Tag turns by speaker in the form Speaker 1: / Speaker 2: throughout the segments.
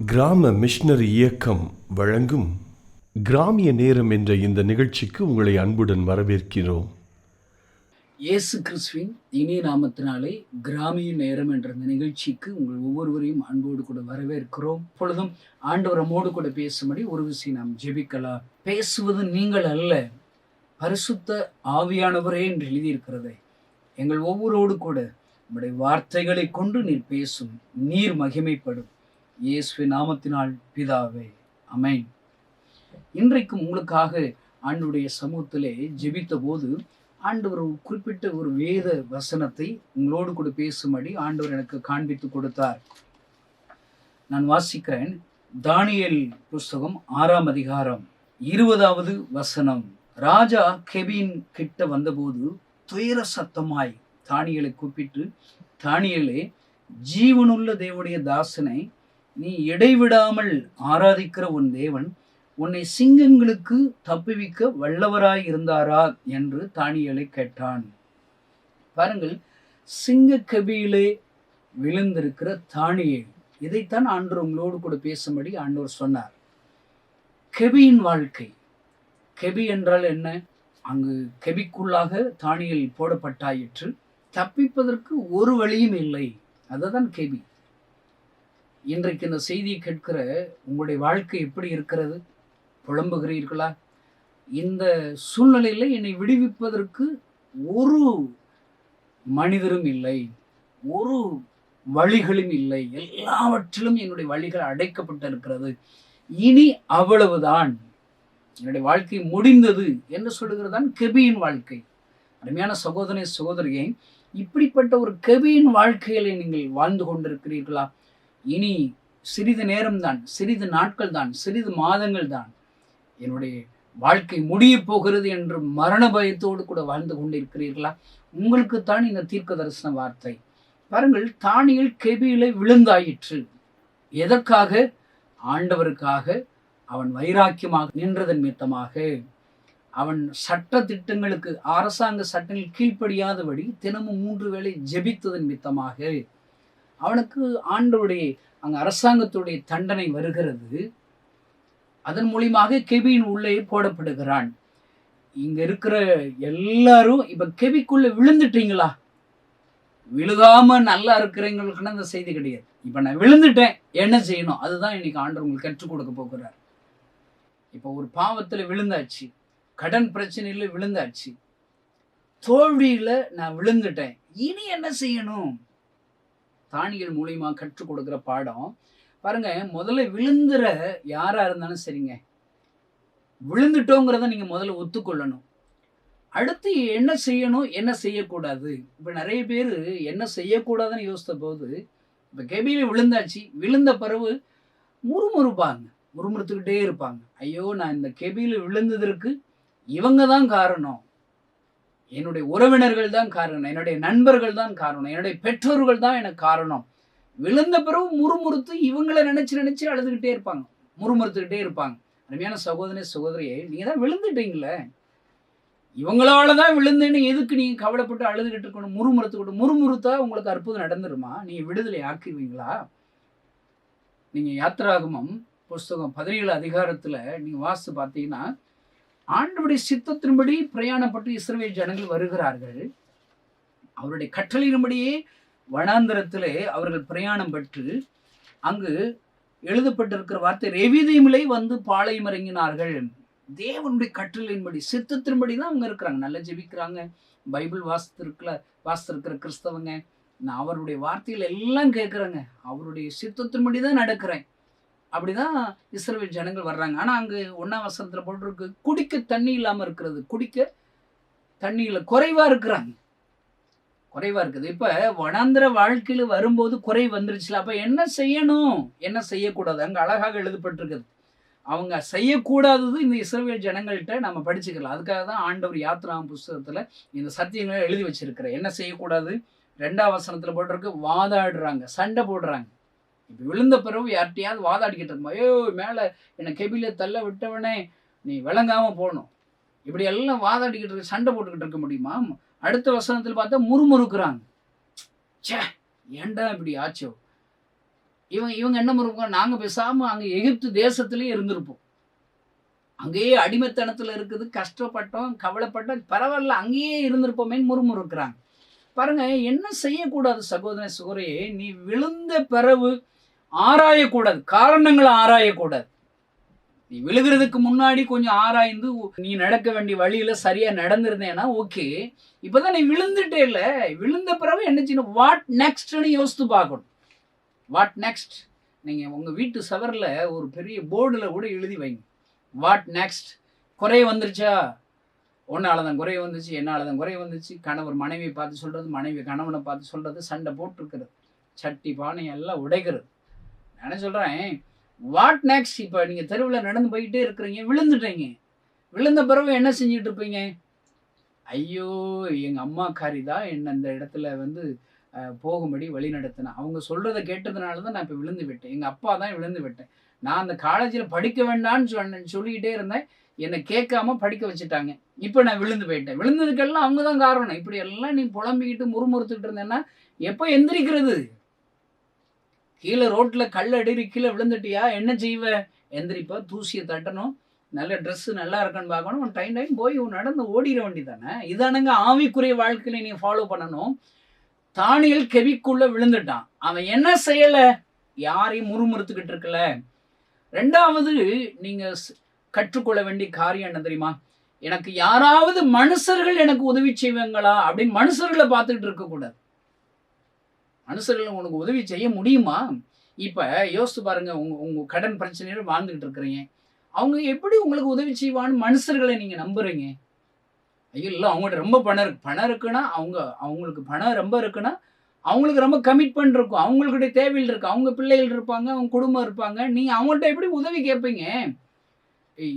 Speaker 1: கிராம மிஷனரி இயக்கம் வழங்கும் கிராமிய நேரம் என்ற இந்த நிகழ்ச்சிக்கு உங்களை அன்புடன் வரவேற்கிறோம்.
Speaker 2: இயேசு கிறிஸ்துவின் இனிய நாமத்தினாலே கிராமிய நேரம் என்ற இந்த நிகழ்ச்சிக்கு உங்கள் ஒவ்வொருவரையும் அன்போடு கூட வரவேற்கிறோம். இப்பொழுதும் ஆண்டவர் நம்மோடு கூட பேசும்படி ஒரு விஷயம் நாம் ஜெபிக்கலாம். பேசுவது நீங்கள் அல்ல, பரிசுத்த ஆவியானவரே என்று எழுதியிருக்கிறதே. எங்கள் ஒவ்வொருவோடு கூட நம்முடைய வார்த்தைகளை கொண்டு நீர் பேசும், நீர் மகிமைப்படும். இயேசுவின் நாமத்தினால் பிதாவே, ஆமென். இன்றைக்கும் உங்களுக்காக ஆண்டவருடைய சமூகத்திலே ஜெபித்த போது ஆண்டவர் குறிப்பிட்ட ஒரு வேத வசனத்தை உங்களோடு கூட பேசும்படி ஆண்டவர் எனக்கு காண்பித்து கொடுத்தார். நான் வாசிக்கிறேன். தானியேல் புஸ்தகம் 6ஆம் அதிகாரம் 20வது வசனம். ராஜா கெபின் கிட்ட வந்தபோது துயர சத்தமாய் தானியேலை கூப்பிட்டு, தானியேலே, ஜீவனுள்ள தேவனுடைய தாசனை, நீ இடைவிடாமல் ஆராதிக்கிற உன் தேவன் உன்னை சிங்கங்களுக்கு தப்புவிக்க வல்லவராய் இருந்தாரா என்று தானியேலை கேட்டான். பாருங்கள், சிங்க கபியிலே விழுந்திருக்கிற தானியேல். இதைத்தான் ஆண்டவர் உங்களோடு கூட பேசும்படி ஆண்டவர் சொன்னார். கெபியின் வாழ்க்கை. கெபி என்றால் என்ன? அங்கு கெபிக்குள்ளாக தானியேல் போடப்பட்டாயிற்று. தப்பிப்பதற்கு ஒரு வழியும் இல்லை. அதுதான் கெபி. இன்றைக்கு இந்த செய்தியை கேட்கிற உங்களுடைய வாழ்க்கை எப்படி இருக்கிறது? புலம்புகிறீர்களா? இந்த சூழ்நிலையில் என்னை விடுவிப்பதற்கு ஒரு மனிதரும் இல்லை, ஒரு வழிகளும் இல்லை, எல்லாவற்றிலும் என்னுடைய வழிகள் அடைக்கப்பட்டு இருக்கிறது, இனி அவ்வளவுதான், என்னுடைய வாழ்க்கை முடிந்தது என்று சொல்லுகிறதான் கெபியின் வாழ்க்கை. அருமையான சகோதரனே, சகோதரியை, இப்படிப்பட்ட ஒரு கெபியின் வாழ்க்கையிலே நீங்கள் வாழ்ந்து கொண்டிருக்கிறீர்களா? இனி சிறிது நேரம்தான், சிறிது நாட்கள் தான், சிறிது மாதங்கள் தான், என்னுடைய வாழ்க்கை முடிய போகிறது என்று மரண பயத்தோடு கூட வாழ்ந்து கொண்டிருக்கிறீர்களா? உங்களுக்குத்தான் இந்த தீர்க்க தரிசன வார்த்தை. பாருங்கள், தானியேல் கெபியிலே விழுந்தாயிற்று. எதற்காக? ஆண்டவருக்காக. அவன் வைராக்கியமாக நின்றதன் நிமித்தமாக. அவன் சட்ட திட்டங்களுக்கு, அரசாங்க சட்டங்கள் கீழ்ப்படியாதபடி தினமும் 3 வேளை ஜெபித்ததன் நிமித்தமாக அவனுக்கு ஆண்டவருடைய அங்கே அரசாங்கத்துடைய தண்டனை வருகிறது. அதன் மூலியமாக கெபியின் உள்ளே போடப்படுகிறான். இங்க இருக்கிற எல்லாரும் இப்ப கெபிக்குள்ள விழுந்துட்டீங்களா? விழுகாம நல்லா இருக்கிறவங்களுக்குன்னு அந்த செய்தி கிடையாது. இப்ப நான் விழுந்துட்டேன், என்ன செய்யணும்? அதுதான் இன்னைக்கு ஆண்டவர் உங்களுக்கு கற்றுக் கொடுக்க போகிறார். இப்ப ஒரு பாவத்துல விழுந்தாச்சு, கடன் பிரச்சனையில விழுந்தாச்சு, தோல்வியில நான் விழுந்துட்டேன், இனி என்ன செய்யணும்? தானியேல் மூலியமா கற்றுக் கொடுக்குற பாடம் பாருங்க. முதல்ல விழுந்துற யாரா இருந்தாலும் சரிங்க, விழுந்துட்டோங்கிறத நீங்க முதல்ல ஒத்துக்கொள்ளணும். அடுத்து என்ன செய்யணும், என்ன செய்யக்கூடாது. இப்ப நிறைய பேர் என்ன செய்யக்கூடாதுன்னு யோசித்த போது, இப்ப கெபியில விழுந்தாச்சு, விழுந்த பிறகு முறுமுறுப்பாங்க, முறுமுறுத்துக்கிட்டே இருப்பாங்க. ஐயோ, நான் இந்த கெபியில விழுந்ததற்கு இவங்க தான் காரணம், என்னுடைய உறவினர்கள் தான் காரணம், என்னுடைய நண்பர்கள் தான் காரணம், என்னுடைய பெற்றோர்கள் தான் எனக்கு காரணம். விழுந்த பிறகு முறுமுறுத்து இவங்களை நினைச்சு அழுதுகிட்டே இருப்பாங்க, முறுமுறுத்துக்கிட்டே இருப்பாங்க. அருமையான சகோதரனே, சகோதரியே, நீங்க தான் விழுந்துட்டீங்களே, இவங்களால தான் விழுந்தேன்னு எதுக்கு நீங்க கவலைப்பட்டு அழுதுகிட்டு இருக்கணும், முறுமுறுத்துக்கிட்டு? முறுமுறுத்தா உங்களுக்கு அற்புதம் நடந்துருமா? நீங்க விடுதலை ஆக்கிடுவீங்களா? நீங்க யாத்திராகமம் புஸ்தகம் 17 அதிகாரத்துல நீங்க வாசித்து பார்த்தீங்கன்னா, ஆண்டவருடைய சித்தத்தின்படி பிரயாணப்பட்டு இஸ்ரவேல் ஜனங்கள் வருகிறார்கள். அவருடைய கட்டளையின்படியே வனாந்தரத்திலே அவர்கள் பிரயாணம் பெற்று அங்கு எழுதப்பட்டிருக்கிற வார்த்தை, ரெவிதீமிலே வந்து பாளையம் இறங்கினார்கள். தேவனுடைய கட்டளையின்படி, சித்தத்தின்படி தான் அவங்க இருக்கிறாங்க. நல்லா ஜெபிக்கிறாங்க, பைபிள் வாசித்திருக்கிற கிறிஸ்தவங்க. நான் அவருடைய வார்த்தைகள் எல்லாம் கேட்குறேங்க, அவருடைய சித்தத்தின்படி தான் நடக்கிறேன். அப்படிதான் இஸ்ரவேல் ஜனங்கள் வர்றாங்க. ஆனா அங்கு 1ஆம் வசனத்துல போட்டிருக்கு, குடிக்க தண்ணி இல்லாம இருக்கிறது, குடிக்க தண்ணியில குறைவா இருக்கிறாங்க, குறைவா இருக்குது. இப்ப வனாந்திர வாழ்க்கையில வரும்போது குறை வந்துருச்சுல, அப்ப என்ன செய்யணும், என்ன செய்யக்கூடாது? அங்க அழகாக எழுதப்பட்டிருக்குது. அவங்க செய்யக்கூடாதது இந்த இஸ்ரவேல் ஜனங்கள்கிட்ட நம்ம படிச்சுக்கலாம். அதுக்காக தான் ஆண்டவர் யாத்திராகமம் புஸ்தகத்துல இந்த சத்தியங்களை எழுதி வச்சிருக்கிற. என்ன செய்யக்கூடாது? 2ஆம் வசனத்துல போட்டிருக்கு, வாதாடுறாங்க, சண்டை போடுறாங்க. இப்போ விழுந்த பிறகு யார்கிட்டையாவது வாதாடிக்கிட்டு இருக்கோம், ஐயோ மேலே என்னை கெபியில தள்ள விட்டவனே, நீ விளங்காம போகணும், இப்படி எல்லாம் வாதாடிக்கிட்டு இருக்க, சண்டை போட்டுக்கிட்டு இருக்க முடியுமா? அடுத்த வசனத்தில் பார்த்தா முறுமுறுக்கிறாங்க, சே ஏண்டா இப்படி ஆச்சோ, இவங்க என்ன பண்ணுவாங்க, நாங்க பேசாம அங்க எகிப்து தேசத்திலேயே இருந்திருப்போம். அங்கேயே அடிமைத்தனத்துல இருக்குது, கஷ்டப்பட்டோம், கவலைப்பட்டோம், பரவாயில்ல அங்கேயே இருந்திருப்போமேன்னு முறுமுறுக்கிறாங்க. பாருங்க, என்ன செய்யக்கூடாது சகோதரனே சகோதரியே, நீ விழுந்த பிறகு ஆராயக்கூடாது, காரணங்களை ஆராயக்கூடாது. நீ விழுகிறதுக்கு முன்னாடி கொஞ்சம் ஆராய்ந்து நீ நடக்க வேண்டிய வழியில சரியா நடந்திருந்தேன்னா ஓகே. இப்பதான் நீ விழுந்துட்டே இல்ல, விழுந்த பிறகு என்ன செய்யணும், வாட் நெக்ஸ்ட்னு யோசித்து பார்க்கணும். What next? நீங்க உங்க வீட்டு சவர்ல ஒரு பெரிய போர்டுல கூட எழுதி வைங்க, வாட் நெக்ஸ்ட். குறை வந்துருச்சா, உன்னால தான் குறை வந்துச்சு, என்னால தான் குறை வந்துச்சு. கணவர் மனைவியை பார்த்து சொல்றது, மனைவி கணவனை பார்த்து சொல்றது, சண்டை போட்டுருக்கிறது, சட்டி பானை எல்லாம் உடைக்கிறது. நான் என்ன சொல்றேன், வாட் நெக்ஸ்ட்? இப்போ நீங்க தெருவில் நடந்து போயிட்டே இருக்கிறீங்க, விழுந்துட்டீங்க. விழுந்த பிறகு என்ன செஞ்சுட்டு இருப்பீங்க, ஐயோ எங்க அம்மாக்காரி தான் என்ன இந்த இடத்துல வந்து போகும்படி வழி நடத்தினா, அவங்க சொல்றதை கேட்டதுனால தான் நான் இப்போ விழுந்து விட்டேன், எங்க அப்பா தான் விழுந்து விட்டேன், நான் அந்த காலேஜில் படிக்க வேண்டான்னு சொல்லிக்கிட்டே இருந்தேன், என்னை கேட்காம படிக்க வச்சுட்டாங்க, இப்போ நான் விழுந்து போயிட்டேன். விழுந்ததுக்கெல்லாம் அவங்க தான் காரணம். இப்படி எல்லாம் நீ புலம்பிக்கிட்டு முறுமுறுத்துக்கிட்டு இருந்தேன்னா எப்போ எந்திரிக்கிறது? கீழே ரோட்ல கல் அடிரி கீழே விழுந்துட்டியா, என்ன செய்வ? எந்திரிப்பா, தூசியை தட்டணும், நல்ல ட்ரெஸ்ஸு நல்லா இருக்கான்னு பார்க்கணும், உன் டைம் போய் நடந்து ஓடிட வேண்டி தானே. இதானுங்க ஆவிக்குரிய வாழ்க்கையில நீ ஃபாலோ பண்ணணும். தானியல் கெபிக்குள்ள விழுந்துட்டான், அவன் என்ன செய்யல, யாரையும் முறுமுறுத்துக்கிட்டு இருக்கல. ரெண்டாவது நீங்க கற்றுக்கொள்ள வேண்டிய காரியம் என்ன தெரியுமா, எனக்கு யாராவது மனுஷர்கள் எனக்கு உதவி செய்வாங்களா அப்படின்னு மனுஷர்களை பார்த்துக்கிட்டு இருக்கக்கூடாது. மனுஷர்கள் உனக்கு உதவி செய்ய முடியுமா? இப்போ யோசித்து பாருங்க, உங்க கடன் பிரச்சனையோட வாழ்ந்துகிட்டு இருக்கிறீங்க, அவங்க எப்படி உங்களுக்கு உதவி செய்வான்னு மனுஷர்களை நீங்க நம்புறீங்க? ஐயோ இல்லை, அவங்கள்ட்ட ரொம்ப பணம் இருக்குன்னா, அவங்களுக்கு பணம் ரொம்ப இருக்குன்னா அவங்களுக்கு ரொம்ப கமிட்மெண்ட் இருக்கும், அவங்களுடைய தேவைகள் இருக்கு, அவங்க பிள்ளைகள் இருப்பாங்க, அவங்க குடும்பம் இருப்பாங்க, நீங்க அவங்கள்ட்ட எப்படி உதவி கேட்பீங்க?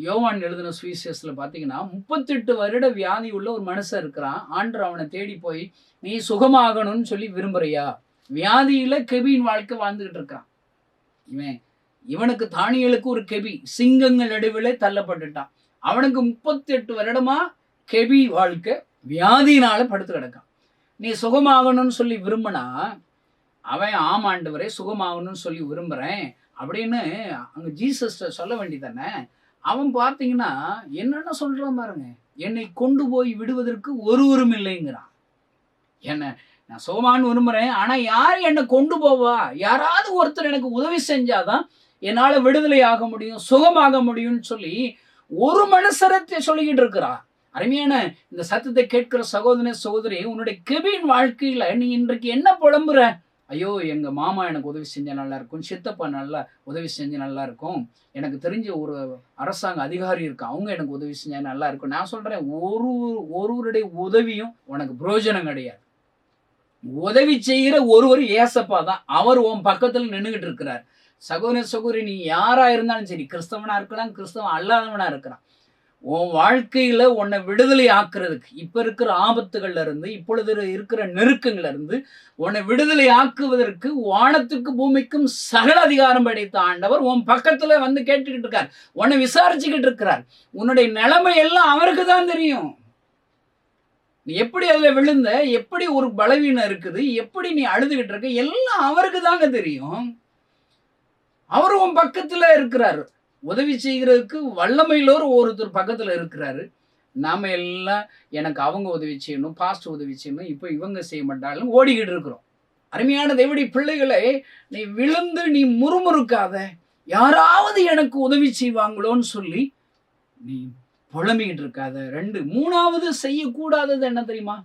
Speaker 2: யோவான் எழுதின சுவிசேஷத்தில் பார்த்தீங்கன்னா 38 வருட வியாதி உள்ள ஒரு மனுஷன் இருக்கிறான். ஆண்டவர் அவனை தேடி போய், நீ சுகமாகணும்னு சொல்லி விரும்புறியா? வியாதியில கெபியின் வாழ்க்கை வாழ்ந்துகிட்டு இருக்கான். இவனுக்கு தானியலுக்கு ஒரு கெபி, சிங்கங்கள் நடுவிலே தள்ளப்பட்டுட்டான். அவனுக்கு 38 வருடமா கெபி வாழ்க்கை, வியாதியினால படுத்து கிடக்கான். நீ சுகமாகணும்னு சொல்லி விரும்பினா, அவன் ஆமாண்டவரே சுகமாகணும்னு சொல்லி விரும்புறேன் அப்படின்னு அங்க ஜீசஸ் சொல்ல வேண்டியதானே. அவன் பார்த்தீங்கன்னா என்னென்ன சொல்றான் பாருங்க, என்னை கொண்டு போய் விடுவதற்கு ஒருவரும் இல்லைங்கிறான். என்ன, நான் சுகமானு விரும்புகிறேன், ஆனால் யார் என்னை கொண்டு போவா? யாராவது ஒருத்தர் எனக்கு உதவி செஞ்சாதான் என்னால் விடுதலை ஆக முடியும், சுகமாக முடியும்னு சொல்லி ஒரு மனுஷரத்தை சொல்லிக்கிட்டு இருக்கிறா. அருமையான இந்த சத்தத்தை கேட்கிற சகோதரனே சகோதரி, உன்னுடைய கெபின் வாழ்க்கையில் நீ இன்றைக்கு என்ன புலம்புற? ஐயோ எங்கள் மாமா எனக்கு உதவி செஞ்சால் நல்லா இருக்கும், சித்தப்பா நல்லா உதவி செஞ்சால் நல்லா இருக்கும், எனக்கு தெரிஞ்ச ஒரு அரசாங்க அதிகாரி இருக்கு, அவங்க எனக்கு உதவி செஞ்சால் நல்லா இருக்கும். நான் சொல்கிறேன், ஒருவருடைய உதவியும் உனக்கு பிரயோஜனம் கிடையாது. உதவி செய்கிற ஒருவர் ஏசப்பா தான், அவர் உன் பக்கத்தில் நின்றுகிட்டு இருக்கிறார். சகோதர சகோதரி, நீ யாரா இருந்தாலும் சரி, கிறிஸ்தவனா இருக்கலாம், கிறிஸ்தவன் அல்லாதவனா இருக்கிறான், உன் வாழ்க்கையில உன்னை விடுதலை ஆக்குறதுக்கு, இப்ப இருக்கிற ஆபத்துகள்ல இருந்து, இப்பொழுது இருக்கிற நெருக்கங்கள்ல இருந்து உன்னை விடுதலை ஆக்குவதற்கு வானத்துக்கு பூமிக்கும் சகல அதிகாரம் படைத்த ஆண்டவர் உன் பக்கத்துல வந்து கேட்டுக்கிட்டு இருக்கார், உன்னை விசாரிச்சுக்கிட்டு இருக்கிறார். உன்னுடைய நிலைமை எல்லாம் அவருக்கு தான் தெரியும். நீ எப்படி அதில் விழுந்த, எப்படி ஒரு பலவீனம் இருக்குது, எப்படி நீ அழுதுகிட்டு இருக்க, எல்லாம் அவருக்கு தாங்க தெரியும். அவர் உன் பக்கத்துல இருக்கிறாரு, உதவி செய்கிறதுக்கு வல்லமையிலோர் ஒருத்தர் பக்கத்துல இருக்கிறாரு. நாம எல்லாம் எனக்கு அவங்க உதவி செய்யணும், பாஸ்ட் உதவி செய்யணும், இப்போ இவங்க செய்ய மாட்டாலும் ஓடிக்கிட்டு இருக்கிறோம். அருமையான தேவனுடைய பிள்ளைகளை, நீ விழுந்து நீ முறுமுறுக்காத, யாராவது எனக்கு உதவி செய்வாங்களோன்னு சொல்லி நீ புலம்பிக்கிட்டு இருக்காத. 2 3வது செய்யக்கூடாதது என்ன தெரியுமா,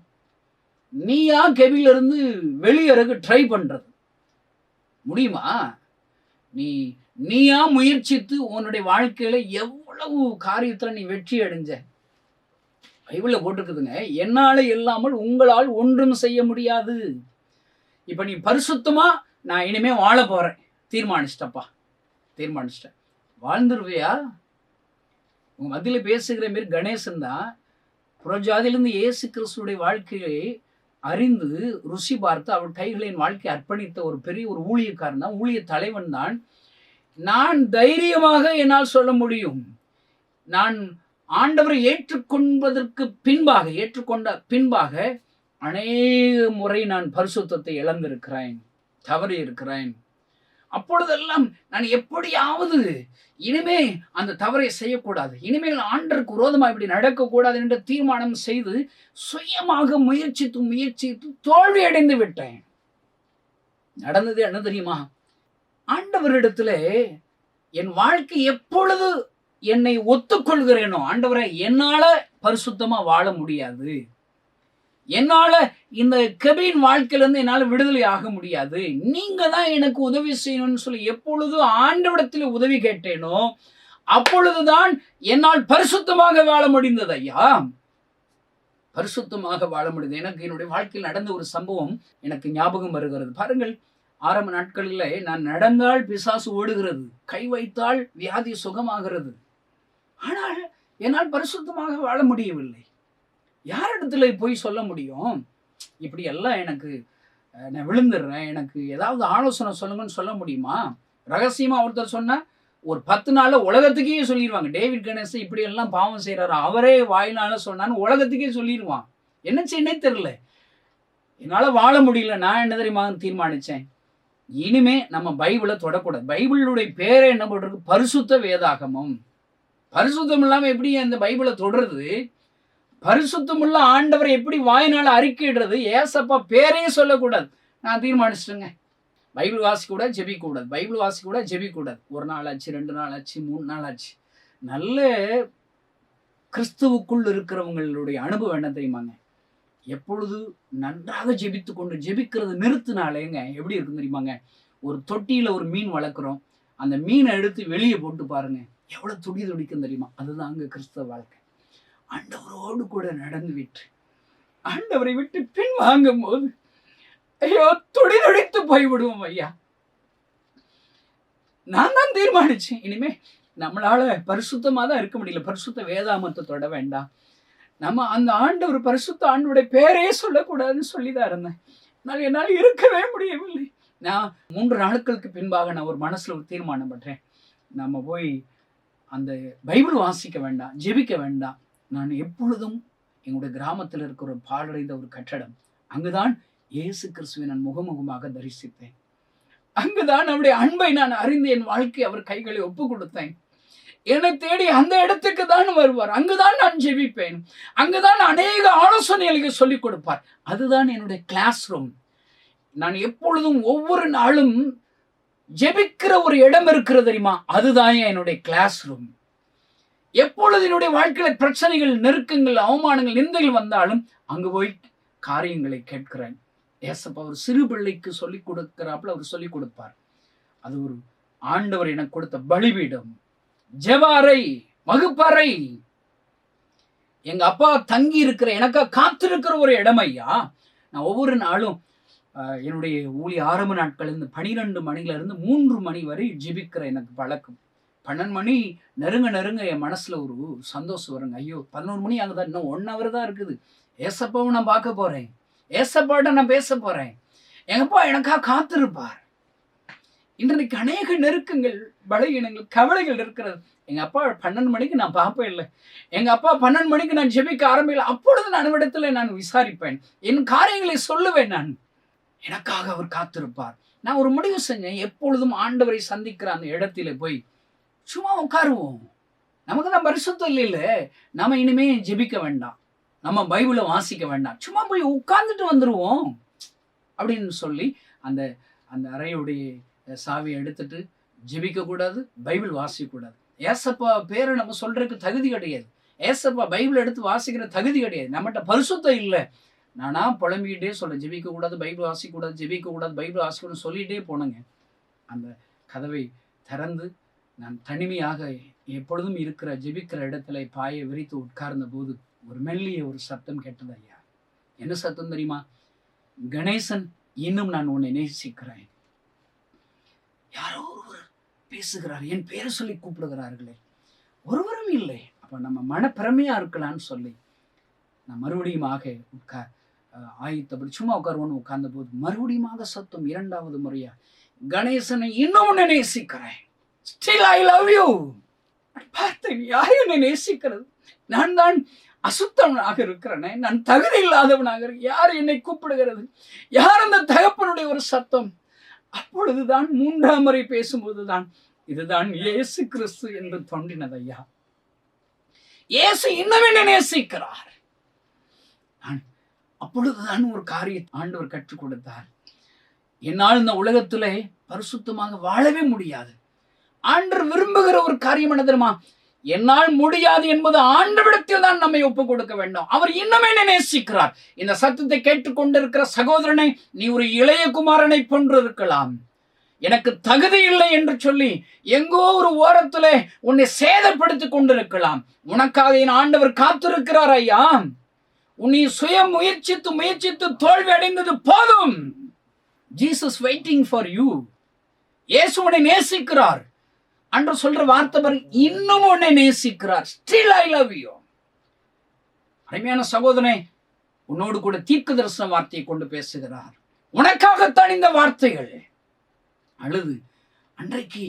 Speaker 2: நீயா கெபில இருந்து வெளியேறக்கு ட்ரை பண்றது முடியுமா? நீயா முயற்சித்து உன்னுடைய வாழ்க்கையில எவ்வளவு காரியத்துல நீ வெற்றி அடைஞ்ச. பைபிள்ல போட்டிருக்குதுங்க, என்னால இல்லாமல் உங்களால் ஒன்றும் செய்ய முடியாது. இப்ப நீ பரிசுத்தமா நான் இனிமே வாழ போறேன் தீர்மானிச்சிட்டப்பா, தீர்மானிச்சிட்டேன், வாழ்ந்துருவியா? உங்க மத்தியில பேசுகிற மாரி கணேசன் தான் புறஜாதியிலிருந்து இயேசு கிறிஸ்துடைய வாழ்க்கையை அறிந்து ருசி பார்த்து அவர் கைகளின் வாழ்க்கை அர்ப்பணித்த ஒரு பெரிய ஒரு ஊழியக்காரன் தான், ஊழிய தலைவன் தான். நான் தைரியமாக என்னால் சொல்ல முடியும், நான் ஆண்டவரை ஏற்றுக்கொண்ட பின்பாக அநேக முறை நான் பரிசுத்தத்தை இழந்திருக்கிறேன், தவறி இருக்கிறேன். அப்பொழுதெல்லாம் நான் எப்படியாவது இனிமே அந்த தவறை செய்யக்கூடாது, இனிமேல் ஆண்டருக்கு விரோதமா இப்படி நடக்கக்கூடாது என்று தீர்மானம் செய்து சுயமாக முயற்சித்து தோல்வி அடைந்து விட்டேன். நடந்தது என்ன தெரியுமா? ஆண்டவரிடத்துல என் வாழ்க்கை எப்பொழுது என்னை ஒத்துக்கொள்கிறேனோ, ஆண்டவரை என்னால பரிசுத்தமா வாழ முடியாது, என்னால இந்த கெபின் வாழ்க்கையிலிருந்து என்னால விடுதலை ஆக முடியாது, நீங்க தான் எனக்கு உதவி செய்யணும்னு சொல்லி எப்பொழுது ஆண்டவரிடத்தில் உதவி கேட்டேனோ அப்பொழுதுதான் என்னால் பரிசுத்தமாக வாழ முடிந்தது. ஐயா, பரிசுத்தமாக வாழ முடியுது. எனக்கு என்னுடைய வாழ்க்கையில் நடந்த ஒரு சம்பவம் எனக்கு ஞாபகம் வருகிறது. பாருங்கள், ஆரம்ப நாட்களில் நான் நடந்தால் பிசாசு ஓடுகிறது, கை வைத்தால் வியாதி சுகமாகிறது. ஆனால் என்னால் பரிசுத்தமாக வாழ முடியவில்லை. யாரிடத்துல போய் சொல்ல முடியும்? இப்படி எல்லாம் எனக்கு நான் விழுந்துடுறேன், எனக்கு ஏதாவது ஆலோசனை சொல்லுங்கன்னு சொல்ல முடியுமா? ரகசியமா ஒருத்தர் சொன்னா ஒரு 10 நாள்ல உலகத்துக்கே சொல்லிடுவாங்க. டேவிட் கணேசன் இப்படி எல்லாம் பாவம் செய்யறாரு, அவரே வாயினால சொன்னான்னு உலகத்துக்கே சொல்லிடுவான். என்ன செய்யனே தெரியல, என்னால வாழ முடியல. நான் என்ன தெரியுமா தீர்மானிச்சேன்? இனிமே நம்ம பைபிளை தொடக்கூடாது. பைபிளுடைய பேரை என்ன போட்டிருக்கு? பரிசுத்த வேதாகமம். பரிசுத்தம் இல்லாம எப்படி அந்த பைபிளை தொடருது? பரிசுத்தமுள்ள ஆண்டவரை எப்படி வாயினால அறிக்கையிடுறது? ஏசப்பா பேரையே சொல்லக்கூடாது. நான் தீர்மானிச்சிட்டேங்க, பைபிள் வாசிக்க கூடாது, ஜெபிக்க கூடாது, பைபிள் வாசிக்க கூடாது, ஜெபிக்க கூடாது. 1 நாள் ஆச்சு, 2 நாள் ஆச்சு, 3 நாள் ஆச்சு. நல்ல கிறிஸ்துவுக்குள் இருக்கிறவங்களுடைய அனுபவம் என்ன தெரியுமாங்க? எப்பொழுது நன்றாக ஜெபித்து கொண்டு ஜெபிக்கிறது நிறுத்தினாலேங்க எப்படி இருக்கும் தெரியுமாங்க? ஒரு தொட்டியில ஒரு மீன் வளர்க்குறோம், அந்த மீனை எடுத்து வெளியே போட்டு பாருங்க, எவ்வளவு துடிக்கும் தெரியுமா? அதுதான் அங்க கிறிஸ்தவ வாழ்க்கை. ஆண்டவரோடு கூட நடந்து விட்டு ஆண்டவரை விட்டு பின் வாங்கும் போது ஐயோ துடித்து போய்விடுவோம். ஐயா, நான் தான் தீர்மானிச்சேன், இனிமே நம்மளால பரிசுத்தமா தான் இருக்க முடியல, பரிசுத்த வேதாமத்தை தொட வேண்டாம், நம்ம அந்த ஆண்டவர் பரிசுத்த ஆண்டவருடைய பேரே சொல்லக்கூடாதுன்னு சொல்லிதான் இருந்தேன். என்னால் இருக்கவே முடியவில்லை. நான் 3 நாட்களுக்கு பின்பாக நான் ஒரு மனசுல ஒரு தீர்மானம் பண்றேன், நம்ம போய் அந்த பைபிள் வாசிக்க வேண்டாம், ஜெபிக்க வேண்டாம். நான் எப்பொழுதும் எங்களுடைய கிராமத்தில் இருக்கிற ஒரு பாழடைந்த ஒரு கட்டடம், அங்குதான் இயேசு கிறிஸ்துவை நான் முகமுகமாக தரிசித்தேன். அங்குதான் அவருடைய அன்பை நான் அறிந்து என் வாழ்க்கை அவர் கைகளை ஒப்பு கொடுத்தேன். என்னை தேடி அந்த இடத்துக்கு தான் வருவார், அங்குதான் நான் ஜெபிப்பேன், அங்குதான் அநேக ஆலோசனைகளுக்கு சொல்லிக் கொடுப்பார். அதுதான் என்னுடைய கிளாஸ் ரூம். நான் எப்பொழுதும் ஒவ்வொரு நாளும் ஜெபிக்கிற ஒரு இடம் இருக்கிறது தெரியுமா? அதுதான் என்னுடைய கிளாஸ் ரூம். எப்பொழுது என்னுடைய வாழ்க்கையில பிரச்சனைகள், நெருக்கங்கள், அவமானங்கள், நிந்தைகள் வந்தாலும் அங்கு போய் காரியங்களை கேட்கிறேன். ஏசப்பா ஒரு சிறு பிள்ளைக்கு சொல்லிக் கொடுக்கிறாப்புல அவர் சொல்லிக் கொடுப்பார். அது ஒரு ஆண்டவர் எனக்கு கொடுத்த பலிபீடம், ஜெபாரை, வகுப்பறை, எங்க அப்பா தங்கி இருக்கிற, எனக்காக காத்திருக்கிற ஒரு இடம். ஐயா, நான் ஒவ்வொரு நாளும் என்னுடைய ஊழிய ஆரம்ப நாட்கள் இருந்து 12 மணில இருந்து 3 மணி வரை ஜெபிக்கிற எனக்கு பழக்கம். 12 மணி நெருங்க என் மனசுல ஒரு சந்தோஷம் வருங்க. ஐயோ 11 மணி ஆகுதா, இன்னும் 1 hour தான் இருக்குது, ஏசப்பாவை நான் பார்க்க போறேன், ஏசப்பாட்ட நான் பேச போறேன், எங்கப்பா எனக்காக காத்திருப்பார். இன்றைக்கு அநேக நெருக்கங்கள், பலகீனங்கள், கவலைகள் இருக்கிறது. எங்க அப்பா 12 மணிக்கு நான் பார்ப்பேன் இல்லை, எங்க அப்பா 12 மணிக்கு நான் ஜெபிக்க ஆரம்பிக்கல. அப்பொழுது நான் இடத்துல நான் விசாரிப்பேன், என் காரியங்களை சொல்லுவேன். நான் எனக்காக அவர் காத்திருப்பார். நான் ஒரு முடிவு செஞ்சேன், எப்பொழுதும் ஆண்டவரை சந்திக்கிற அந்த இடத்துல போய் சும்மா உட்காருவோம். நமக்கு தான் பரிசுத்தம் இல்லைல்ல, நம்ம இனிமே ஜெபிக்க வேண்டாம், நம்ம பைபிளை வாசிக்க வேண்டாம், சும்மா போய் உட்கார்ந்துட்டு வந்துருவோம் அப்படின்னு சொல்லி அந்த அந்த அறையுடைய சாவியை எடுத்துட்டு ஜெபிக்க கூடாது, பைபிள் வாசிக்க கூடாது. ஏசப்பா பேரை நம்ம சொல்றதுக்கு தகுதி கிடையாது, ஏசப்பா பைபிள் எடுத்து வாசிக்கிற தகுதி கிடையாது, நம்மகிட்ட பரிசுத்தம் இல்லை. நானா புலம்பிக்கிட்டே சொல்றேன், ஜெபிக்க கூடாது, பைபிள் வாசிக்க கூடாது, ஜெபிக்க கூடாது, பைபிள் வாசிக்கணும்னு சொல்லிட்டே போனேங்க. அந்த கதவை திறந்து நான் தனிமையாக எப்பொழுதும் இருக்கிற ஜெபிக்கிற இடத்துல பாயை விரித்து உட்கார்ந்த போது ஒரு மெல்லிய ஒரு சத்தம் கேட்டது. ஐயா, என்ன சத்தம் தெரியுமா? கணேசன், இன்னும் நான் உன்னை நேசிக்கிறேன். யாரோ ஒருவர் பேசுகிறார், என் பேரை சொல்லி கூப்பிடுகிறார்களே, ஒருவரும் இல்லை. அப்ப நம்ம மனப்பிரமையா இருக்கலாம்னு சொல்லி நான் மறுபடியுமாக ஆயத்தப்படி சும்மா உட்காருவோன்னு உட்கார்ந்த போது மறுபடியுமாக சத்தம் 2வது முறையா, கணேசனை, இன்னும் உன்னை நேசிக்கிறேன், still I love you. பார்த்தேன், யார் என்னை நேசிக்கிறது? நான் தான் அசுத்தவனாக இருக்கிறேனே, நான் தகுதி இல்லாதவனாக, யார் என்னை கூப்பிடுகிறது? யார் அந்த தகப்பனுடைய ஒரு சத்தம்? அப்பொழுதுதான் 3ஆம் முறை பேசும்போதுதான் இதுதான் இயேசு கிறிஸ்து என்று தோன்றினது ஐயா. இயேசு இன்னும் என்ன நேசிக்கிறார். அப்பொழுதுதான் ஒரு காரியத்தை ஆண்டவர் கற்றுக் கொடுத்தார். என்னால் இந்த உலகத்திலே பரிசுத்தமாக வாழவே முடியாது. ஆண்டவர் விரும்புகிற ஒரு காரியம் என்ன தெரியுமா? என்னால் முடியாது என்பது ஆண்டவரிடத்தில் தான் நம்மை ஒப்புக் கொடுக்க வேண்டும். அவர் இன்னும் என்ன நேசிக்கிறார். இந்த சத்தத்தை கேட்டுக்கொண்டிருக்கிற சகோதரனை, நீ ஒரு இளைய குமாரனை போன்று இருக்கலாம். எனக்கு தகுதி இல்லை என்று சொல்லி எங்கோ ஒரு ஓரத்திலே உன்னை சேதப்படுத்திக் கொண்டிருக்கலாம். உனக்காக என் ஆண்டவர் காத்திருக்கிறார் ஐயா. உன்னை சுய முயற்சித்து தோல்வி அடைந்தது போதும். Jesus waiting for you. இயேசு உன்னை நேசிக்கிறார் அன்று சொல்ற வார்த்தை பாரு, இன்னும் உன்னை நேசிக்கிறார். Still I love you. அருமையான சகோதரனே, உன்னோடு கூட தீர்க்க தரிசன வார்த்தையை கொண்டு பேசுகிறார். உனக்காகத்தான் இந்த வார்த்தைகள். அழுது அன்றைக்கு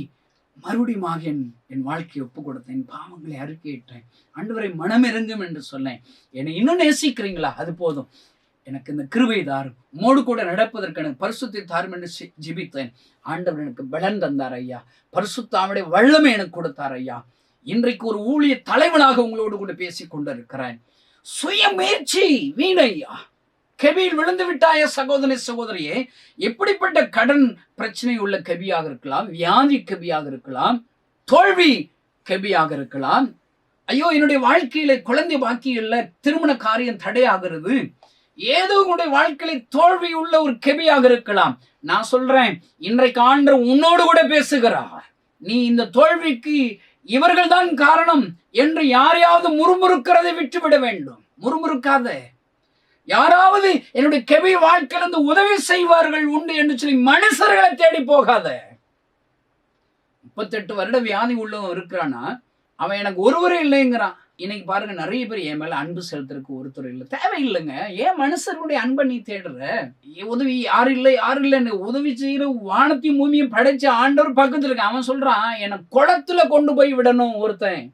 Speaker 2: மறுபடியும் என் வாழ்க்கையை ஒப்பு கொடுத்தேன், பாவங்களை அறிக்கையிட்டேன், ஆண்டவரை மனமிறங்கும் என்று சொன்னேன். என்னை இன்னும் நேசிக்கிறீங்களா? அது போதும், எனக்கு இந்த கிருபை தாரும், உம்மோடு கூட நடப்பதற்கு எனக்கு பரிசுத்தை தாரும் என்று ஜெபித்தேன். ஆண்டவர் எனக்கு பலன் தந்தார் ஐயா. பரிசுத்தாவுடைய வல்லமை எனக்கு கொடுத்தார் ஐயா. இன்றைக்கு ஒரு ஊழிய தலைவனாக உங்களோடு கூட பேசிக் கொண்டிருக்கிறேன். சுய முயற்சி வீணையா. கெபியில் விழுந்து விட்டாய சகோதரி சகோதரியே, எப்படிப்பட்ட கடன் பிரச்சனை உள்ள கெபியாக இருக்கலாம், வியாதி கெபியாக இருக்கலாம், தோல்வி கெபியாக இருக்கலாம். ஐயோ, என்னுடைய வாழ்க்கையில குழந்தை பாக்கி இல்லை, திருமண காரியம் தடையாகிறது, ஏதோ உங்களுடைய வாழ்க்கையில தோல்வி உள்ள ஒரு கெபியாக இருக்கலாம். நான் சொல்றேன், இன்றைக்கு ஆண்டவர் உன்னோடு கூட பேசுகிறார். நீ இந்த தோல்விக்கு இவர்கள் தான் காரணம் என்று யாரையாவது முறுமுறுக்கிறதை விட்டுவிட வேண்டும். முறுமுறுக்காத. யாராவது என்னுடைய கெபி வாழ்க்கையிலிருந்து உதவி செய்வார்கள் உண்டு என்று சொல்லி மனுஷர்களை தேடி போகாத. 38 வருட வியாதி உள்ளவன் இருக்கிறானா, அவன் எனக்கு ஒருவரே இல்லைங்கிறான். இன்னைக்கு பாருங்க, நிறைய பேர் என் மேல அன்பு செலுத்துறதுக்கு ஒருத்தர் இல்லை. தேவையில்லைங்க. ஏன் மனுஷருடைய அன்பை நீ தேடுற? உதவி யாரு இல்லைன்னு உதவி செய்யற வானத்தையும் பூமியும் படைச்ச ஆண்டவர் பக்கத்துல இருக்க. அவன் சொல்றான், என்னை குளத்துல கொண்டு போய் விடணும். ஒருத்தன்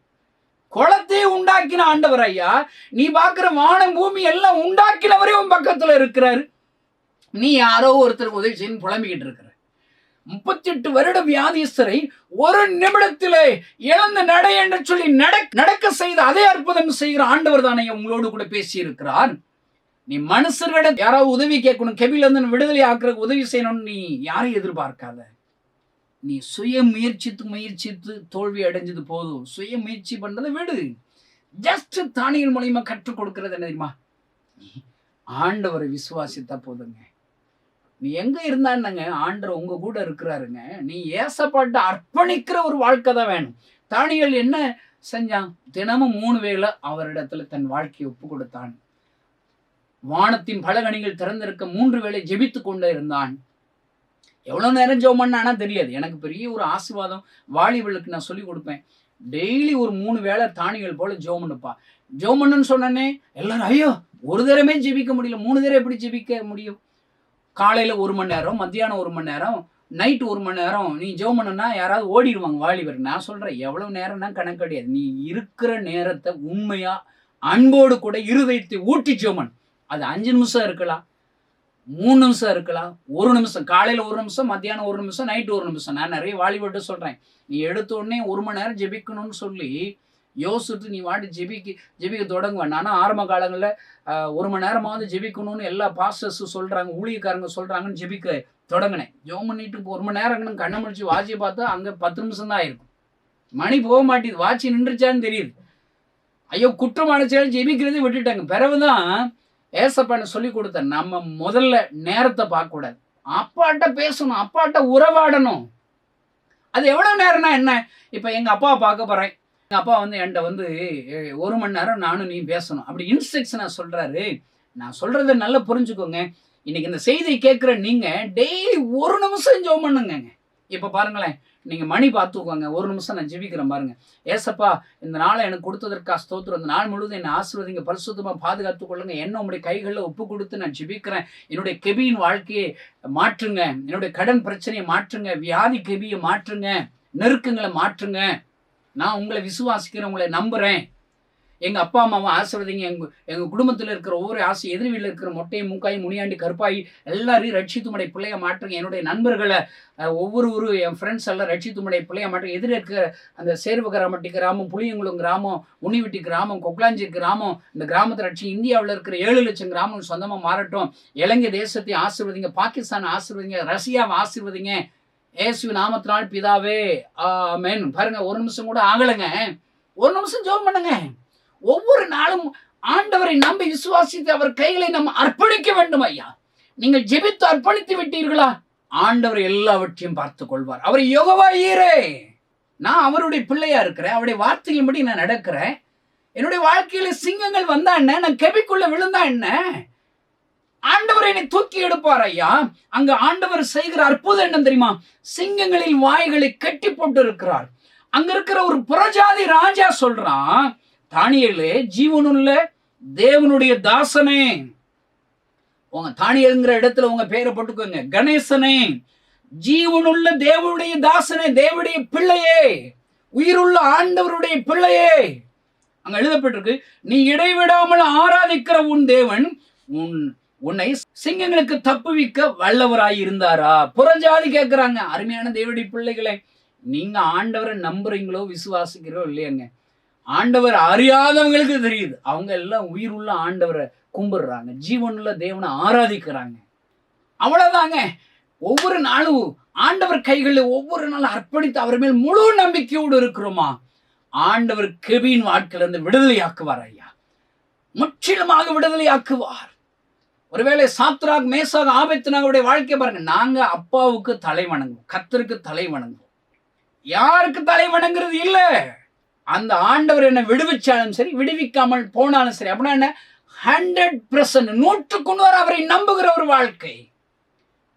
Speaker 2: குளத்தையே உண்டாக்கின ஆண்டவர் ஐயா. நீ பாக்குற வானம் பூமி எல்லாம் உண்டாக்கினவரே உன் பக்கத்துல இருக்கிறாரு. நீ யாரோ ஒருத்தருக்கு உதவி செய்யணும் புலம்பிக்கிட்டு இருக்கிற. 38 வருட வியாதிஸ்தரை ஒரு நிமிடத்திலே இழந்து நட என்று சொல்லி நடக்க செய்த அதே அற்புதம் செய்கிற ஆண்டவர் தானே உங்களோடு கூட பேசி இருக்கிறார். நீ மனுஷர்களிடம் யாராவது உதவி கேட்கணும், கெபில இருந்து விடுதலை ஆக்குறதுக்கு உதவி செய்யணும்னு நீ யாரையும் எதிர்பார்க்காத. நீ சுய முயற்சித்து தோல்வி அடைஞ்சது போதும். சுய முயற்சி பண்றதை விடு. ஜஸ்ட் தானியல் மூலியமா கற்றுக் கொடுக்கிறது என்ன தெரியுமா? ஆண்டவரை விசுவாசித்தா போதுங்க. நீ எங்க இருந்தாங்க, ஆண்டவர் உங்க கூட இருக்கிறாருங்க. நீ ஏசப்பாட்டு அர்ப்பணிக்கிற ஒரு வாழ்க்கை தான் வேணும். தானியல் என்ன செஞ்சான்? தினமும் 3 வேளை அவரிடத்துல தன் வாழ்க்கையை ஒப்பு கொடுத்தான். வானத்தின் பலகணிகள் திறந்திருக்க 3 வேளை ஜெபித்து கொண்டே இருந்தான். எவ்வளவு நேரம் ஜெபம் பண்ணானா தெரியாது. எனக்கு பெரிய ஒரு ஆசீர்வாதம் வாலிபர்களுக்கு நான் சொல்லி கொடுப்பேன். டெய்லி ஒரு 3 வேளை தானியல் போல ஜெபம் பண்ணுப்பா. ஜெபம் பண்ணுன்னு சொன்னே எல்லாரும், ஐயோ ஒரு தடவை ஜெபிக்க முடியல, 3 தடவை எப்படி ஜெபிக்க முடியும்? காலையில 1 மணி நேரம், மத்தியானம் 1 மணி நேரம், நைட்டு 1 மணி நேரம் நீ ஜெபம் பண்ணுன்னா யாராவது ஓடிடுவாங்க வாலிபர். நான் சொல்றேன், எவ்வளவு நேரம்னா கணக்கு கிடையாது. நீ இருக்கிற நேரத்தை உண்மையா அன்போடு கூட இருதயத்தை ஊட்டி ஜெபம். அது 5 நிமிஷம் இருக்கலாம், 3 நிமிஷம் இருக்கலாம், 1 நிமிஷம். காலையில 1 நிமிஷம், மத்தியானம் 1 நிமிஷம், நைட்டு 1 நிமிஷம். நான் நிறைய வாலிபர்கிட்ட சொல்றேன், நீ எடுத்த உடனே 1 மணி நேரம் ஜெபிக்கணும்னு சொல்லி யோசிச்சுட்டு நீ வாட்டி ஜெபிக்க தொடங்குவேன். நானும் ஆரம்ப காலங்களில் 1 மணி நேரமாவது ஜெபிக்கணும்னு எல்லா பாஸ்டர்ஸ் சொல்றாங்க, ஊழியக்காரங்க சொல்றாங்கன்னு ஜெபிக்க தொடங்கினேன். ஜெபம் பண்ணிட்டு 1 மணி நேரம் கண்ணை முடிச்சு வாட்சியை பார்த்தா அங்கே 10 நிமிஷம் தான் ஆயிருக்கும். மணி போக மாட்டேது, வாட்சி நின்றுச்சான்னு தெரியுது. ஐயோ, குற்றமான செயல் ஜெபிக்கிறதே விட்டுட்டாங்க. பிறகுதான் ஏசப்பான்னு சொல்லி கொடுத்தேன், நம்ம முதல்ல நேரத்தை பார்க்கக்கூடாது, அப்பாட்ட பேசணும், அப்பாட்ட உறவாடணும். அது எவ்வளவு நேரம்னா என்ன? இப்போ எங்க அப்பாவை பார்க்க போறேன், எங்க அப்பா என்கிட்ட 1 மணி நேரம் நானும் நீ பேசணும் அப்படி இன்ஸ்ட்ரக்ஷனை சொல்றாரு. நான் சொல்றதை நல்லா புரிஞ்சுக்கோங்க. இன்னைக்கு இந்த செய்தியை கேட்குற நீங்க டெய்லி 1 நிமிஷம் ஜெபம் பண்ணுங்க. இப்போ பாருங்களேன், நீங்க மணி பார்த்துக்கோங்க, 1 நிமிஷம் நான் ஜெபிக்கிறேன் பாருங்க. ஏசப்பா, இந்த நாளை எனக்கு கொடுத்ததற்காக ஸ்தோத்திரம். இந்த நாள் முழுவதும் என்னை ஆசீர்வதிங்க, பரிசுத்தமா பாதுகாத்துக் கொள்ளுங்க. என்ன உங்களுடைய கைகளில் ஒப்பு கொடுத்து நான் ஜெபிக்கிறேன். என்னுடைய கெபியின் வாழ்க்கையை மாற்றுங்க, என்னுடைய கடன் பிரச்சனையை மாற்றுங்க, வியாதி கெபியை மாற்றுங்க, நெருக்கங்களை மாற்றுங்க. நான் உங்களை விசுவாசிக்கிறேன், உங்களை நம்புறேன். எங்க அப்பா அம்மாவை ஆசீர்வதிங்க. எங்க குடும்பத்துல இருக்கிற ஒவ்வொரு எதிர் வீட்டில் இருக்கிற மொட்டையும் மூக்காயும் முனியாண்டி கருப்பாயி எல்லாரையும் ரட்சித்துமுடைய பிள்ளைய மாற்றுங்க. என்னுடைய நண்பர்களை ஒவ்வொரு என் ஃப்ரெண்ட்ஸ் எல்லாம் ரட்சித்துமுடைய பிள்ளைய மாற்றுங்க. எதிர இருக்கிற அந்த சேர்வகராமட்டி கிராமம், புளியங்குளம் கிராமம், உன்னிவிட்டி கிராமம், கொக்லாஞ்சி கிராமம், இந்த கிராமத்தை ரட்சி. இந்தியாவில் இருக்கிற 7 லட்சம் கிராமம் சொந்தமா மாறட்டும். இலங்கை தேசத்தை ஆசீர்வதிங்க. பாகிஸ்தான் ஆசீர்வதிங்க. ரஷ்யாவை ஆசீர்வதிங்க. இயேசுவின் நாமத்தினால் பிதாவே ஆமென். பாருங்க, ஒரு நிமிஷம் கூட ஆகலைங்க. ஒரு நிமிஷம் ஜெபம் பண்ணுங்க. ஒவ்வொரு நாளும் ஆண்டவரை நம்பி விசுவாசித்து அவர் கைகளை நம்ம அர்ப்பணிக்க வேண்டும். ஐயா, நீங்கள் ஜெபித்து அர்ப்பணித்து விட்டீர்களா? ஆண்டவர் எல்லாவற்றையும் பார்த்துக் கொள்வார். அவர் யெகோவா ஈரே. நான் அவருடைய பிள்ளையா இருக்கிறேன். அவருடைய வார்த்தையின்படி நான் நடக்கிறேன். என்னுடைய வாழ்க்கையில சிங்கங்கள் வந்தா என்ன, நான் கெபிக்குள்ள விழுந்தா என்ன, ஆண்டவர் என்னை தூக்கி எடுப்பார். ஐயா, அங்க ஆண்டவர் செய்கிற அற்புதம் என்ன தெரியுமா? சிங்கங்களின் வாய்களை கட்டி போட்டு இருக்கிறார். அங்க இருக்கிற ஒரு புறஜாதி ராஜா சொல்றான், தானியேலே, ஜீவனுள்ள தேவனுடைய தாசனே. உங்க தானியேல்ங்கிற இடத்துல உங்க பேரை போட்டுக்கோங்க. கணேசனே, ஜீவனுள்ள தேவனுடைய தாசனே, தேவனுடைய பிள்ளையே, உயிருள்ள ஆண்டவருடைய பிள்ளையே. அங்க எழுதப்பட்டிருக்கு, நீ இடைவிடாமல் ஆராதிக்கிற உன் தேவன் உன்னை சிங்கங்களுக்கு தப்புவிக்க வல்லவராய் இருந்தாரா? புறஜாதி கேட்கிறாங்க. அருமையான தேவனுடைய பிள்ளைகளை, நீங்க ஆண்டவரை நம்புறீங்களோ விசுவாசிக்கிறோ இல்லையாங்க, ஆண்டவர் அறியாதவங்களுக்கு தெரியுது. அவங்க எல்லாம் உயிர் உள்ள ஆண்டவரை கும்பிடுறாங்க, ஜீவனுள்ள தேவனை ஆராதிக்கிறாங்க. அவ்வளவுதாங்க. ஒவ்வொரு நாளும் ஆண்டவர் கைகளில் ஒவ்வொரு நாளும் அர்ப்பணித்து அவர் மேல் முழு நம்பிக்கையோடு இருக்கிறோமா, ஆண்டவர் கெபியின் வாழ்க்கையிலிருந்து விடுதலையாக்குவார். ஐயா, முற்றிலுமாக விடுதலையாக்குவார். ஒருவேளை சாத்ராக், மேசாக், ஆபேத்நேகோவுடைய வாழ்க்கை பாருங்க. நாங்க அப்பாவுக்கு தலை வணங்குவோம், கர்த்தருக்கு தலை வணங்குவோம். யாருக்கு தலை வணங்குறது இல்ல. அந்த ஆண்டவர் என்ன விடுவிச்சாலும் சரி, விடுவிக்காமல் போனாலும் சரி. அப்படின்னா என்ன? 100% 100% அவரை நம்புகிற ஒரு வாழ்க்கை.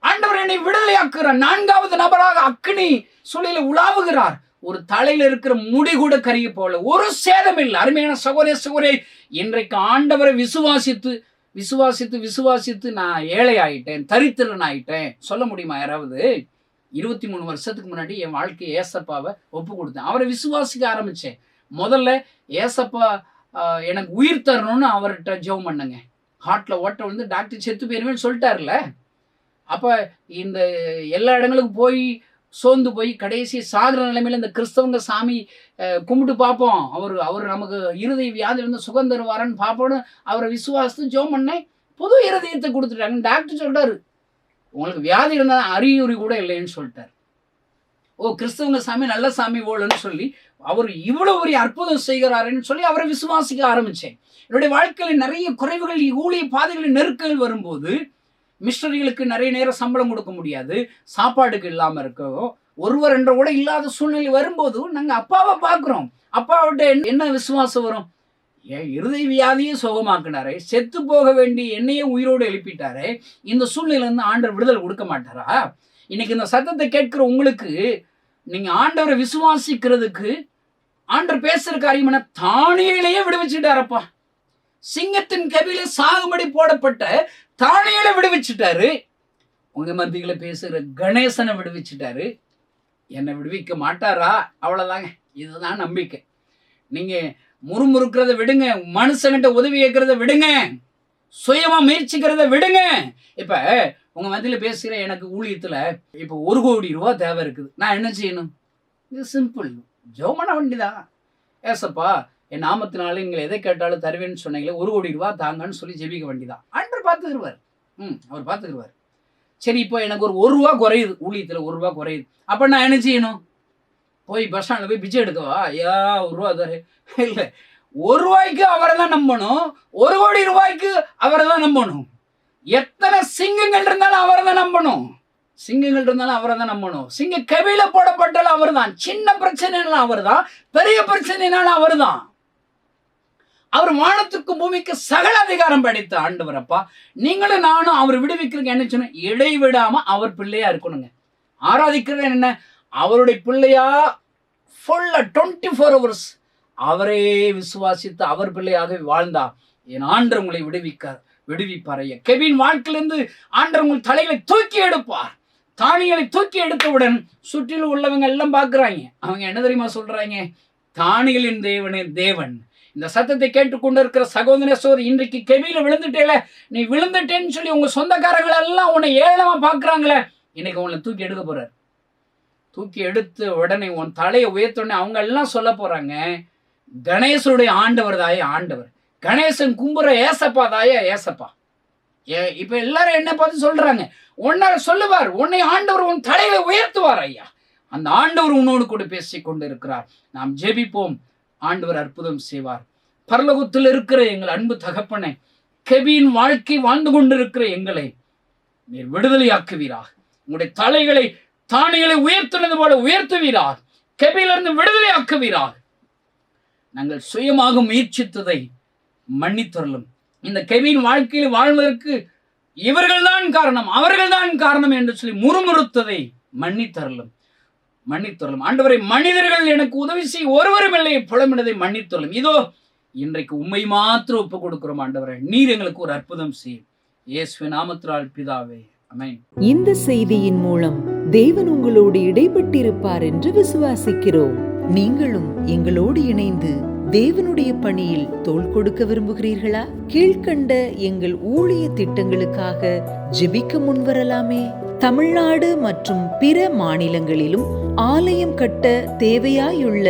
Speaker 2: ஆண்டவர் என்னை விடுதலையாக்குகிறார். 4வது நபராக அக்னி சூளையில உலாவுகிறார். ஒரு தலையில இருக்கிற முடி கூட கருகி போல, ஒரு சேதம் இல்லை. அருமையான சகோதரே, இன்றைக்கு ஆண்டவரை விசுவாசித்து விசுவாசித்து விசுவாசித்து நான் ஏழை ஆயிட்டேன், தரித்திரன் ஆயிட்டேன் சொல்ல முடியுமா யாராவது? 23 வருஷத்துக்கு முன்னாடி என் வாழ்க்கையை ஏசப்பாவை ஒப்பு கொடுத்தேன். அவரை விசுவாசிக்க ஆரம்பிச்சேன். முதல்ல ஏசப்பா எனக்கு உயிர் தரணும்னு அவர்கிட்ட ஜெபம் பண்ணுங்க. ஹார்ட்ல ஓட்ட வந்து டாக்டர் செத்து போயிருவேன்னு சொல்லிட்டார்ல. அப்ப இந்த எல்லா இடங்களுக்கும் போய் சோர்ந்து போய் கடைசி சாகிற நிலைமையில இந்த கிறிஸ்தவங்க சாமி கும்பிட்டு பார்ப்போம், அவர் நமக்கு இருதய வியாதியிலிருந்து சுகம் தருவாரன்னு பார்ப்போன்னு அவரை விசுவாசித்து ஜெபம் பண்ணேன். புது இருதயத்தை கொடுத்துட்டாங்க. டாக்டர் சொல்றாரு, உங்களுக்கு வியாதி இருந்தால் அறிகுறி கூட இல்லைன்னு சொல்லிட்டார். ஓ, கிறிஸ்தவங்க சாமி நல்ல சாமி போலன்னு சொல்லி அவர் இவ்வளவு ஒரு அற்புதம் செய்கிறாருன்னு சொல்லி அவரை விசுவாசிக்க ஆரம்பிச்சேன். என்னுடைய வாழ்க்கையில் நிறைய குறைவுகள், ஊழிய பாதைகளில் நெருக்கங்கள் வரும்போது மிஷனரிகளுக்கு நிறைய நேரம் சம்பளம் கொடுக்க முடியாது, சாப்பாடுக்கு இல்லாமல் இருக்கோம், ஒருவர் என்ற கூட இல்லாத சூழ்நிலை வரும்போது நாங்கள் அப்பாவை பார்க்குறோம். அப்பாவிட்ட என்ன விசுவாசம் வரும்? என் இருதய வியாதியை சுகமாக்குனாரே, செத்து போக வேண்டிய என்னையே உயிரோடு எழுப்பிட்டாரே, இந்த சூழ்நிலை வந்து ஆண்டவர் விடுதலை கொடுக்க மாட்டாரா? இன்னைக்கு இந்த சத்தத்தை கேட்கிற உங்களுக்கு, நீங்க ஆண்டவரை விசுவாசிக்கிறதுக்கு ஆண்டவர் பேசுற காரியமான தானியேலையே விடுவிச்சுட்டாரப்பா. சிங்கத்தின் கவியில சாகுபடி போடப்பட்ட தானியேலை விடுவிச்சுட்டாரு. உங்க மத்தியில பேசுகிற கணேசனை விடுவிச்சுட்டாரு. என்னை விடுவிக்க மாட்டாரா? அவ்வளவுதாங்க. இதுதான் நம்பிக்கை. நீங்க முறுமுறுக்கிறத விடுங்க, மனுஷங்கிட்ட உதவி கேட்கறத விடுங்க, சுயமா முயற்சிக்கிறத விடுங்க. இப்ப உங்க மத்தியில பேசுகிற எனக்கு ஊழியத்துல இப்ப 1 கோடி ரூபாய் தேவை இருக்குது. நான் என்ன செய்யணும்? இது சிம்பிள். ஜெபம் பண்ண வேண்டியதான். ஏசப்பா, என் நாமத்தினால நீங்கள் எதை கேட்டாலும் தருவேன்னு சொன்னீங்களே, 1 கோடி ரூபாய் தாங்கன்னு சொல்லி ஜெபிக்க வேண்டியதான். ஆண்டவர் பார்த்துக்கிடுவார். அவர் பார்த்துக்கிடுவார். சரி, இப்போ எனக்கு ஒரு ரூபா குறையுது, ஊழியத்துல 1 ரூபா குறையுது. அப்ப நான் என்ன செய்யணும்? போய் பஸ் ஸ்டாண்ட்ல போய் பிச்சை எடுக்கவா? ஐயா 1 ரூபா தரு? இல்ல, 1 ரூபாய்க்கு அவரை தான் நம்பணும், 1 கோடி ரூபாய்க்கு அவரை தான் நம்பணும். எத்தனை சிங்கங்கள் இருந்தாலும் அவரை தான் நம்பணும். சிங்கங்கள் இருந்தாலும் அவரை தான் நம்பணும். சிங்க கவியில போடப்பட்டாலும் அவர் தான். சின்ன பிரச்சனைனாலும் அவர் தான், பெரிய பிரச்சனைனாலும் அவர் தான். அவர் வானத்துக்கும் பூமிக்கு சகல அதிகாரம் படைத்த ஆண்டவர். அப்பா, நீங்களும் நானும் அவர் விடுவிக்கிறதுக்கு என்ன சொன்ன? இடைவிடாம அவர் பிள்ளையா இருக்கணுங்க. ஆராதிக்கிறது என்ன? அவருடைய பிள்ளையா ஃபுல்லா 24 hours அவரே விசுவாசித்து அவர் பிள்ளையாக வாழ்ந்தா என் ஆண்டவர் உங்களை விடுவிப்பார். ஐயா, கெபின் வாழ்க்கையிலிருந்து ஆண்டவர் உங்கள் தலைகளை தூக்கி எடுப்பார். தானியேலை தூக்கி எடுத்தவுடன் சுற்றிலும் உள்ளவங்க எல்லாம் பார்க்குறாங்க. அவங்க என்ன தெரியுமா சொல்றாங்க? தானியேலின் தேவனே தேவன், இந்த சத்தத்தை கேட்டுக்கொண்டு இருக்கிற சகோதர சகோதரி, இன்றைக்கு கெபியில விழுந்துட்டேல, நீ விழுந்துட்டேன்னு சொல்லி உங்க சொந்தக்காரர்கள் எல்லாம் உன்னை ஏளனமா பாக்குறாங்களே, இன்னைக்கு உங்களை தூக்கி எடுக்க போறாரு. தூக்கி எடுத்து உடனே உன் தலையை உயர்த்தோடனே அவங்க எல்லாம் சொல்ல போறாங்க, கணேசனுடைய ஆண்டவர் தாயே ஆண்டவர், கணேசன் கும்புற ஏசப்பா தாயே ஏசப்பா. இப்ப எல்லாரும் என்ன பார்த்து சொல்றாங்க, உன்னை சொல்லுவார், உன்னை ஆண்டவர் உன் தலையை உயர்த்துவார் ஐயா. அந்த ஆண்டவர் உன்னோடு கூட பேசிக் கொண்டு இருக்கிறார். நாம் ஜெபிப்போம், ஆண்டவர் அற்புதம் செய்வார். பரலோகத்தில் இருக்கிற எங்கள் அன்பு தகப்பனே, கெபியின் வாழ்க்கை வாழ்ந்து கொண்டிருக்கிற எங்களை நீர் விடுதலையாக்குவீராக. உங்களுடைய தலைகளை தானிகளை உயர்த்துனது போல உயர்த்துவீராக. கெபியிலிருந்து விடுதலையாக்குவீராக. நாங்கள் சுயமாக முயற்சித்ததை மன்னித்தருளும். இந்த கெபியின் வாழ்க்கையில் வாழ்வதற்கு இவர்கள்தான் காரணம், அவர்கள்தான் காரணம் என்று சொல்லி முறுமுறுத்ததை மன்னித்தருளும். ஆண்டவரை, மனிதர்கள் எனக்கு உதவி செய்ய ஒருவரும் இல்லை புலம்பினதை மன்னித்தருளும். இதோ இன்றைக்கு உண்மை மாத்திரம் ஒப்புக் கொடுக்கிறோம் ஆண்டவரை, நீர் எங்களுக்கு ஒரு அற்புதம் செய்யும். இயேசுவின் நாமத்தினால் பிதாவே, ஆமென்.
Speaker 3: இந்த செய்தியின் மூலம் தேவன் உங்களோடு இடைப்பட்டிருப்பார் என்று விசுவாசிக்கிறோம். நீங்களும் எங்களோடு இணைந்து தேவனுடைய பணியில் தோள் கொடுக்க விரும்புகிறீர்களா? கீழ்கண்ட எங்கள் ஊழிய திட்டங்களுக்காக ஜெபிக்க முன்வரலாமே. தமிழ்நாடு மற்றும் பிற மாநிலங்களிலும் ஆலயம் கட்ட தேவையாயுள்ள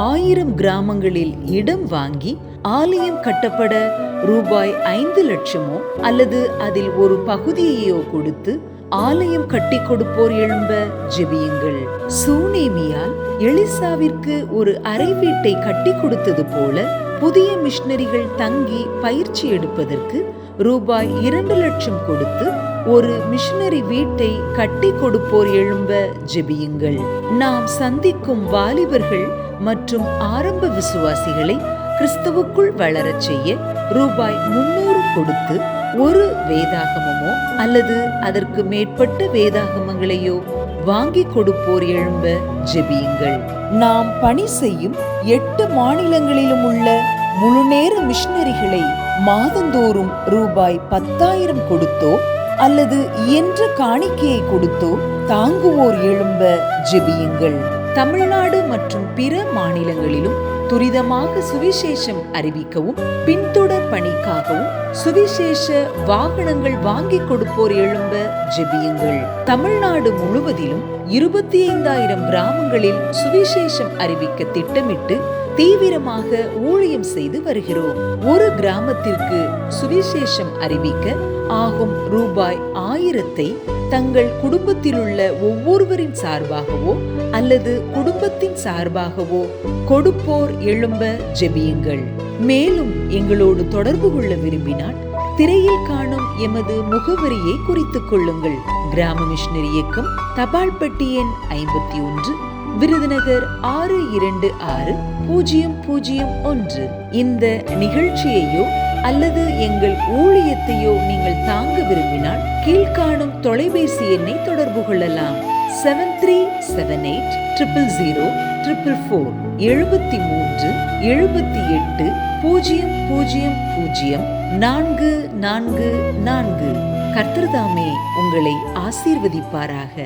Speaker 3: 1000 கிராமங்களில் இடம் வாங்கி ஆலயம் கட்டப்பட ரூபாய் 5 லட்சமோ அல்லது அதில் ஒரு பகுதியையோ கொடுத்து ஆலயம் கட்டி கொடுப்போர் எழும்ப ஜெபியுங்கள். சூனேமியால் எலிசாவிற்கு ஒரு அறை வீட்டை கட்டி கொடுத்தது போல புதிய மிஷனரிகள் தங்கி பயிற்சி எடுப்பதற்கு ரூபாய் 2 லட்சம் கொடுத்து ஒரு மிஷனரி வீட்டை கட்டி கொடுப்போர் எழும்ப ஜெபியுங்கள். நாம் சந்திக்கும் வாலிபர்கள் மற்றும் ஆரம்ப விசுவாசிகளை கிறிஸ்துவுக்குள் வளரச் செய்ய ரூபாய் 300 கொடுத்து ஒரு வேதாகமமோ அல்லது அதற்கு மேற்பட்ட வேதாகமங்களையோ வாங்கி கொடுப்போர் எழும்ப ஜெபியுங்கள். நாம் பணி செய்யும் 8 மாநிலங்களிலும் உள்ள முழுநேர மிஷனரிகளை மாதந்தோறும் ரூபாய் 10,000 கொடுத்தோ அல்லது இயன்ற காணிக்கையை கொடுத்தோ தாங்குவோர் எழும்ப ஜெபியுங்கள். தமிழ்நாடு மற்றும் பிற மாநிலங்களிலும் துரிதமாக சுவிசேஷம் அறிவிக்கவும் பின்தொடர் பணிக்காகவும் சுவிசேஷ வாகனங்கள் வாங்கி கொடுப்போர் எழும்ப ஜெபியுங்கள். தமிழ்நாடு முழுவதிலும் 25,000 கிராமங்களில் சுவிசேஷம் அறிவிக்க திட்டமிட்டு தீவிரமாக ஊழியம் செய்து வருகிறோம். ஒரு கிராமத்திற்கு சுவிசேஷம் அறிவிக்க ஆகும் ரூபாய் 1000 தங்கள் குடும்பத்தில் உள்ள ஒவ்வொருவரின் சார்பாகவோ அல்லது குடும்பத்தின் சார்பாகவோ கொடுப்போர் எழும்ப ஜெபியுங்கள். மேலும் எங்களோடு தொடர்பு கொள்ள விரும்பினால் திரையில் காணும் எமது முகவரியை குறித்துக் கொள்ளுங்கள். கிராம மிஷனரி இயக்கம், தபால் பெட்டி எண் 51, விருதுநகர் 626001. இந்த நிகழ்ச்சியையோ அல்லது எங்கள் ஊழியத்தையோ நீங்கள் தாங்க விரும்பினால் கீழ்காணும் தொலைபேசி எண்ணை தொடர்பு கொள்ளலாம். 7378000444 7378000444. கர்த்தர் தாமே உங்களை ஆசீர்வதிப்பாராக.